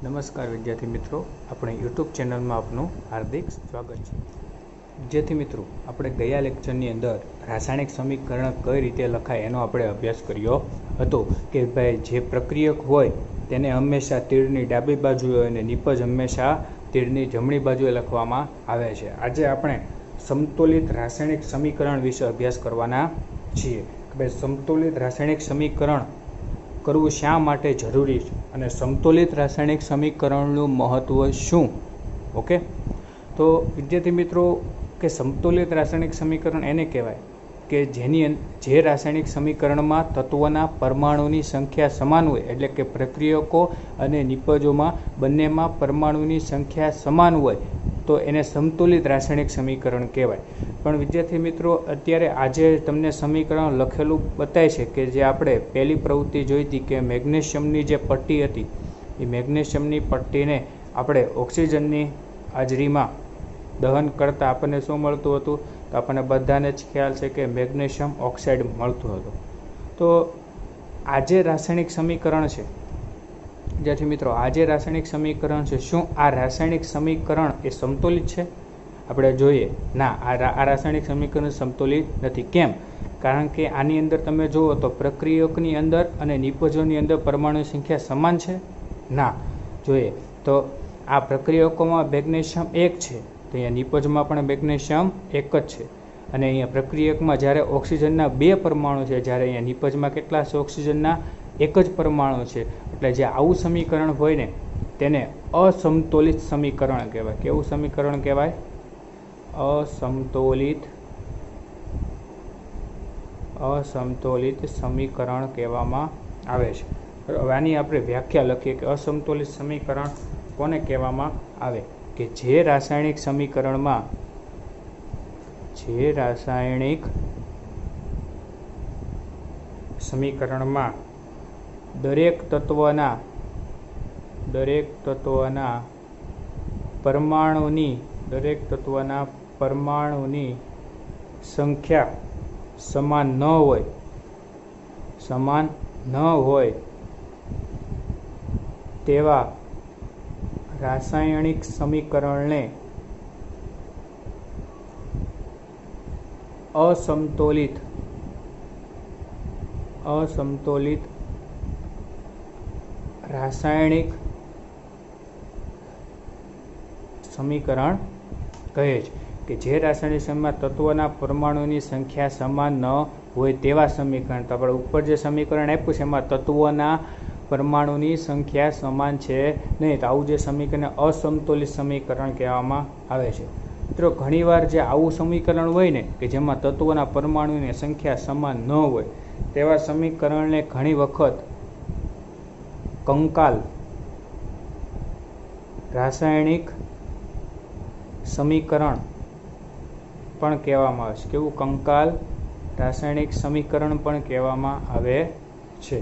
નમસ્કાર વિદ્યાર્થી મિત્રો, આપણે યુટ્યુબ ચેનલમાં આપનું હાર્દિક સ્વાગત છે. વિદ્યાર્થી મિત્રો, આપણે ગયા લેક્ચરની અંદર રાસાયણિક સમીકરણ કઈ રીતે લખાય એનો આપણે અભ્યાસ કર્યો હતો કે ભાઈ જે પ્રક્રિયક હોય તેને હંમેશા તીરની ડાબી બાજુએ અને નિપજ હંમેશા તીરની જમણી બાજુએ લખવામાં આવે છે. આજે આપણે સમતોલિત રાસાયણિક સમીકરણ વિશે અભ્યાસ કરવાના છીએ કે ભાઈ સમતોલિત રાસાયણિક સમીકરણ કરવું શા માટે જરૂરી છે અને સમતોલિત રાસાયણિક સમીકરણનું મહત્ત્વ શું. ઓકે, તો વિદ્યાર્થી મિત્રો કે સમતોલિત રાસાયણિક સમીકરણ એને કહેવાય કે જે રાસાયણિક સમીકરણમાં તત્વોના પરમાણુની સંખ્યા સમાન હોય, એટલે કે પ્રક્રિયકો અને નિપજોમાં બંનેમાં પરમાણુની સંખ્યા સમાન હોય તો એને સમતોલિત રાસાયણિક સમીકરણ કહેવાય. પણ વિદ્યાર્થી મિત્રો, અત્યારે આજે તમને સમીકરણ લખેલું બતાવે છે કે જે આપણે પહેલી પ્રવૃત્તિ જોઈ હતી કે મેગ્નેશિયમની જે પટ્ટી હતી એ મેગ્નેશિયમની પટ્ટીને આપણે ઓક્સિજનની હાજરીમાં દહન કરતાં આપણને શું મળતું હતું, તો આપણને બધાને જ ખ્યાલ છે કે મેગ્નેશિયમ ઓક્સાઇડ મળતું હતું. તો આ જે રાસાયણિક સમીકરણ છે વિદ્યાર્થી મિત્રો, આ જે રાસાયણિક સમીકરણ છે, શું આ રાસાયણિક સમીકરણ એ સમતોલિત છે? આપણે જોઈએ ના, આ રાસાયણિક સમીકરણ સમતોલિત નથી. કેમ? કારણ કે આની અંદર તમે જુઓ તો પ્રક્રિયકની અંદર અને નિપજોની અંદર પરમાણુની સંખ્યા સમાન છે. ના, જોઈએ તો આ પ્રક્રિયકોમાં મેગ્નેશિયમ 1 છે, તો અહીંયા નિપજમાં પણ મેગ્નેશિયમ 1 જ છે. અને અહીંયા પ્રક્રિયકમાં જ્યારે ઓક્સિજનના 2 પરમાણુ છે, જ્યારે અહીંયા નિપજમાં કેટલા છે? ઓક્સિજનના 1 જ પરમાણુ છે. એટલે જે આવું સમીકરણ હોય ને તેને અસમતોલિત સમીકરણ કહેવાય. કેવું સમીકરણ કહેવાય? અસમતોલિત સમીકરણ કહેવામાં આવે છે. હવે આની આપણે વ્યાખ્યા લખીએ કે અસમતોલિત સમીકરણ કોને કહેવામાં આવે? કે જે રાસાયણિક સમીકરણમાં દરેક તત્વના પરમાણુની સંખ્યા સમાન ન હોય તેવા રાસાયણિક સમીકરણને અસમતોલિત રાસાયણિક સમીકરણ કહે છે. કે જે રાસાયણિક સમીકરણમાં તત્વોના પરમાણુની સંખ્યા સમાન ન હોય તેવા સમીકરણ. તો આપણે ઉપર જે સમીકરણ આપ્યું છે એમાં તત્વોના પરમાણુની સંખ્યા સમાન છે નહીં, તો આવું જે સમીકરણ અસમતોલિત સમીકરણ કહેવામાં આવે છે. મિત્રો, ઘણીવાર જે આવું સમીકરણ હોય ને કે જેમાં તત્વોના પરમાણુની સંખ્યા સમાન ન હોય તેવા સમીકરણને ઘણી વખત કંકાલ રાસાયણિક સમીકરણ પણ કહેવામાં આવે છે. કેવું? કંકાલ રાસાયણિક સમીકરણ પણ કહેવામાં આવે છે.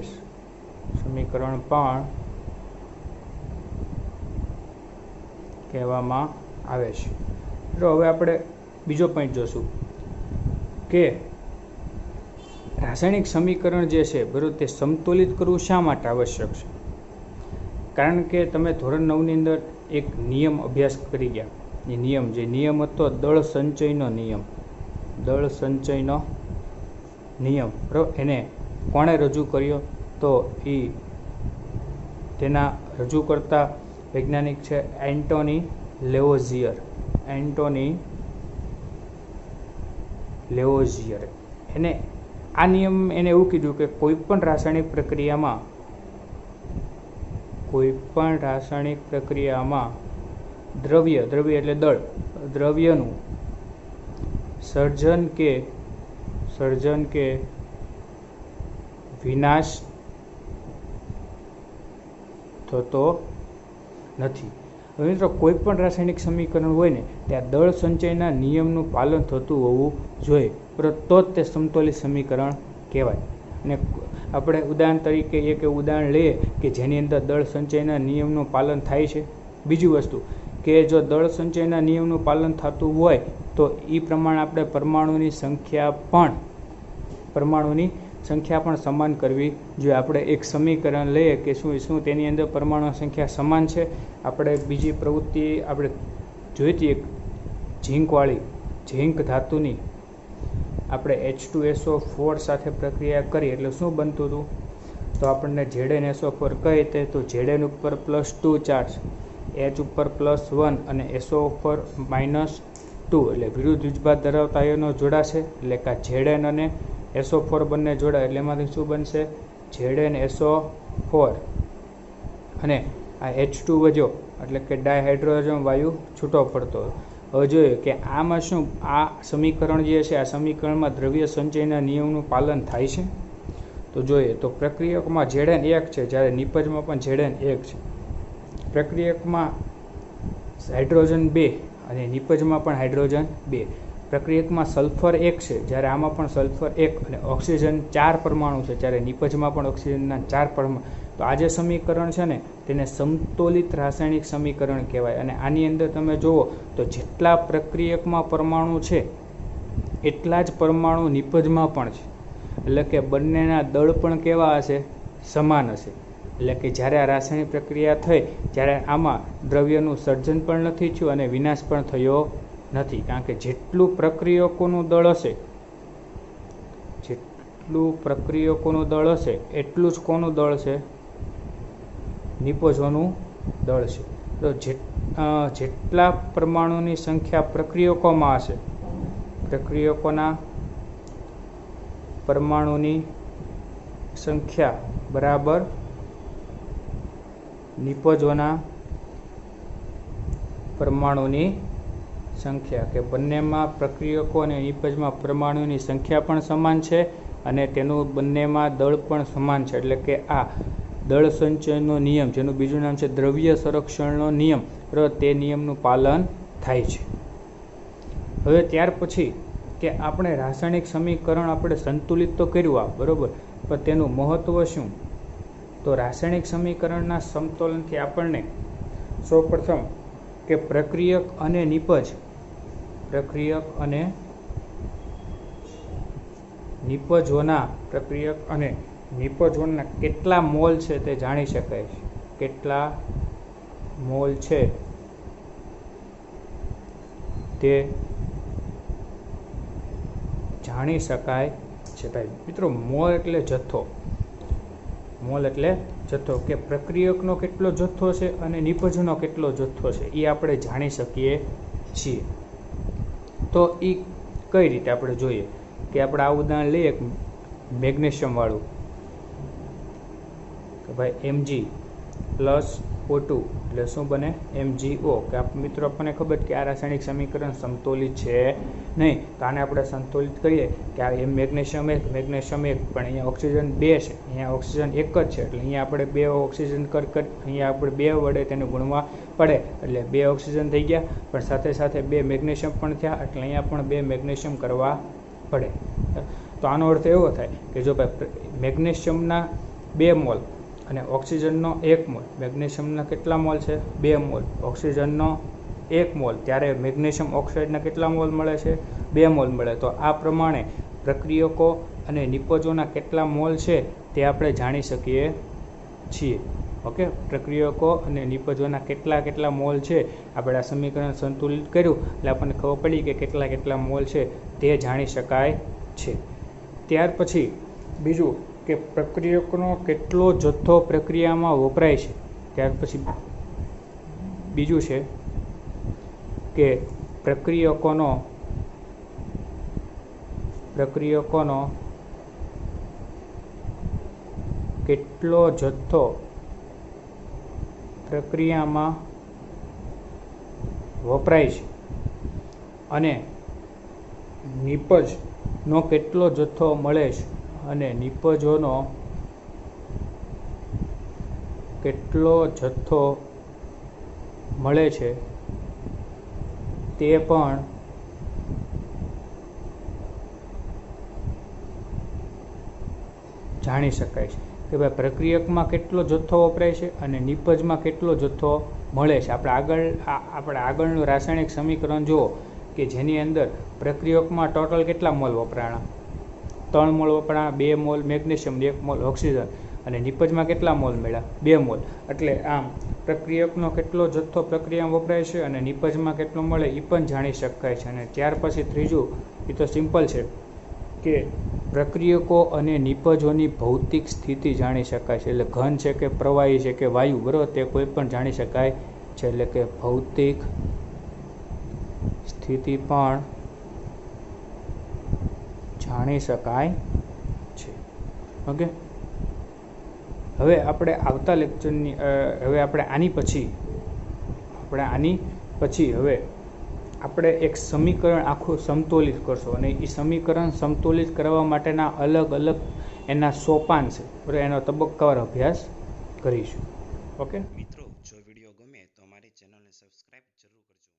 સમીકરણ પણ કહેવામાં આવે છે. હવે આપણે બીજો પોઈન્ટ જોશું કે રાસાયણિક સમીકરણ જે છે બરાબર, તે સમતોલિત કરવું શા માટે આવશ્યક છે? કારણ કે તમે ધોરણ 9ની અંદર એક નિયમ અભ્યાસ કરી ગયા. એ નિયમ હતો દળ સંચયનો નિયમ બરાબર. એને કોણે રજૂ કર્યો? તો તેના રજૂ કરતા વૈજ્ઞાનિક છે એન્ટોની લેવોઝિયર. એને આ નિયમ એને એવું કીધું કે કોઈ પણ રાસાયણિક પ્રક્રિયામાં દ્રવ્ય એટલે દળ, દ્રવ્યનું સર્જન કે વિનાશ થતો નથી. હવે મિત્રો, કોઈ પણ રાસાયણિક સમીકરણ હોય ને ત્યાં દળ સંચયના નિયમનું પાલન થતું હોવું જોઈએ, તો જ તે સમતોલિત સમીકરણ કહેવાય. અને આપણે ઉદાહરણ તરીકે એક ઉદાહરણ લઈએ કે જેની અંદર દળ સંચયના નિયમનું પાલન થાય છે. બીજી વસ્તુ કે જો દળ સંચયના નિયમનું પાલન થતું હોય તો એ પ્રમાણે આપણે પરમાણુની સંખ્યા પણ સમાન કરવી જોઈએ. આપણે એક સમીકરણ લઈએ કે શું તેની અંદર પરમાણુ સંખ્યા સમાન છે. આપણે બીજી પ્રવૃત્તિ આપણે જોઈ હતી, એક ઝીંક ધાતુની આપણે H2SO4 સાથે પ્રક્રિયા કરી એટલે શું બનતું હતું, તો આપણને ZnSO4 કહે તો Zn ઉપર +2 ચાર્જ, H ઉપર +1 અને SO ઉપર -2 એટલે વિરુદ્ધ વીજભાર ધરાવતા આયનો જોડાશે. એટલે કે Zn અને SO4 બંને જોડાય એટલે એમાંથી શું બનશે, ZnSO4 અને આ H2 વધ્યો એટલે કે ડાયહાઇડ્રોજન વાયુ છૂટો પડતો. હવે જોઈએ કે આમાં શું આ સમીકરણ જે છે આ સમીકરણમાં દ્રવ્ય સંચયના નિયમનું પાલન થાય છે. તો જોઈએ તો પ્રક્રિયકમાં Zn 1 છે, જ્યારે નિપજમાં પણ Zn 1 છે. પ્રક્રિયકમાં હાઇડ્રોજન 2 અને નિપજમાં પણ હાઇડ્રોજન 2. પ્રક્રિયકમાં સલ્ફર 1 છે, જ્યારે આમાં પણ સલ્ફર 1 અને ઓક્સિજન 4 પરમાણુ છે, જ્યારે નિપજમાં પણ ઓક્સિજનના 4 પરમાણુ. તો આ જે સમીકરણ છે ને તેને સમતોલિત રાસાયણિક સમીકરણ કહેવાય. અને આની અંદર તમે જુઓ તો જેટલા પ્રક્રિયકમાં પરમાણુ છે એટલા જ પરમાણુ નિપજમાં પણ છે. એટલે કે બંનેના દળ પણ કેવા હશે, સમાન હશે. એટલે કે જ્યારે આ રાસાયણિક પ્રક્રિયા થઈ ત્યારે આમાં દ્રવ્યનું સર્જન પણ નથી થયું અને વિનાશ પણ થયો નથી. કારણ કે જેટલું પ્રક્રિયકોનું દળ હશે એટલું જ કોનું દળ છે, નિપજોનું દળ છે. તો જેટલા પરમાણુની સંખ્યા પ્રક્રિયકોમાં હશે, પ્રક્રિયકોના પરમાણુની સંખ્યા બરાબર નિપજોના પરમાણુની સંખ્યા. કે બંનેમાં પ્રક્રિયકો અને નિપજમાં પરમાણુની સંખ્યા પણ સમાન છે અને તેનું બંનેમાં દળ પણ સમાન છે. એટલે કે આ દળ સંચયનો નિયમ, જેનું બીજું નામ છે દ્રવ્ય સંરક્ષણનો નિયમ, બરાબર, તે નિયમનું પાલન થાય છે. હવે ત્યાર પછી કે આપણે રાસાયણિક સમીકરણ આપણે સંતુલિત તો કર્યું આ, બરાબર, પણ તેનું મહત્ત્વ શું? તો રાસાયણિક સમીકરણના સમતોલનથી આપણને સૌપ્રથમ કે પ્રક્રિયક અને નિપજોના કેટલા મોલ છે તે જાણી શકાય છે. કેટલા મોલ છે તે જાણી શકાય છે. ભાઈ મિત્રો, મોલ એટલે જથ્થો, કે પ્રક્રિયકનો કેટલો જથ્થો છે અને નિપજનો કેટલો જથ્થો છે એ આપણે જાણી શકીએ છીએ. તો એ કઈ રીતે આપણે જોઈએ કે આપણે આ ઉદાહરણ લઈએ મેગ્નેશિયમ વાળું, કે ભાઈ Mg+O2 એટલે શું બને, MgO. કે મિત્રો આપણને ખબર કે આ રાસાયણિક સમીકરણ સમતોલિત છે નહીં, તો આને આપણે સંતુલિત કરીએ કે આ મેગ્નેશિયમ 1 પણ અહીંયા ઓક્સિજન 2 છે, અહીંયા ઓક્સિજન 1 જ છે. એટલે અહીંયા આપણે 2 ઓક્સિજન અહીંયા આપણે 2 વડે તેને ગુણવા પડે એટલે 2 ઓક્સિજન થઈ ગયા, પણ સાથે સાથે 2 મેગ્નેશિયમ પણ થયા એટલે અહીંયા પણ 2 મેગ્નેશિયમ કરવા પડે. તો આનો અર્થ એવો થાય કે જો ભાઈ મેગ્નેશિયમના 2 મોલ અને ઓક્સિજનનો 1 મોલ, મેગ્નેશિયમના કેટલા મોલ છે, 2 મોલ, ઓક્સિજનનો 1 મોલ, ત્યારે મેગ્નેશિયમ ઓક્સાઇડના કેટલા મોલ મળે છે, 2 મોલ મળે. તો આ પ્રમાણે પ્રક્રિયકો અને નિપજોના કેટલા મોલ છે તે આપણે જાણી શકીએ છીએ. ઓકે, પ્રક્રિયકો અને નિપજોના કેટલા મોલ છે આપણે આ સમીકરણ સંતુલિત કર્યું એટલે આપણને ખબર પડી કે કેટલા મોલ છે તે જાણી શકાય છે. ત્યાર પછી બીજું કે પ્રક્રિયકોનો કેટલો જથ્થો પ્રક્રિયામાં વપરાય છે. ત્યાર પછી બીજું છે કે પ્રક્રિયકોનો કેટલો જથ્થો પ્રક્રિયામાં વપરાય છે અને નિપજનો કેટલો જથ્થો મળે છે અને નિપજોનો કેટલો જથ્થો મળે છે તે પણ જાણી શકાય છે. કે ભાઈ પ્રક્રિયકમાં કેટલો જથ્થો વપરાય છે અને નિપજમાં કેટલો જથ્થો મળે છે. આપણે આગળનું રાસાયણિક સમીકરણ જુઓ કે જેની અંદર પ્રક્રિયકમાં ટોટલ કેટલા મોલ વપરાણા, 3 મોલ વપરાણા, 2 મોલ મેગ્નેશિયમ, 1 મોલ ઓક્સિજન, અને નિપજમાં કેટલા મોલ મળ્યા? 2 મોલ. એટલે આમ પ્રક્રિયકનો કેટલો જથ્થો પ્રક્રિયામાં વપરાય છે અને નિપજમાં કેટલો મળે એ પણ જાણી શકાય છે. અને ત્યાર પછી ત્રીજું, એ તો સિમ્પલ છે કે પ્રક્રિયકો અને નિપજોની ભૌતિક સ્થિતિ જાણી શકાય છે. એટલે ઘન છે કે પ્રવાહી છે કે વાયુ, બરાબર, તે કોઈ પણ જાણી શકાય છે. એટલે કે ભૌતિક સ્થિતિ પણ જાણી શકાય છે. ઓકે, હવે આપણે આવતા લેક્ચરની હવે આપણે આની પછી હવે આપણે એક સમીકરણ આખું સમતોલિત કરશું અને એ સમીકરણ સમતોલિત કરવા માટેના અલગ અલગ એના સોપાન છે, બરાબર, એનો તબક્કાવાર અભ્યાસ કરીશું. ઓકે મિત્રો, જો વિડીયો ગમે તો અમારી ચેનલને સબસ્ક્રાઇબ જરૂર કરજો.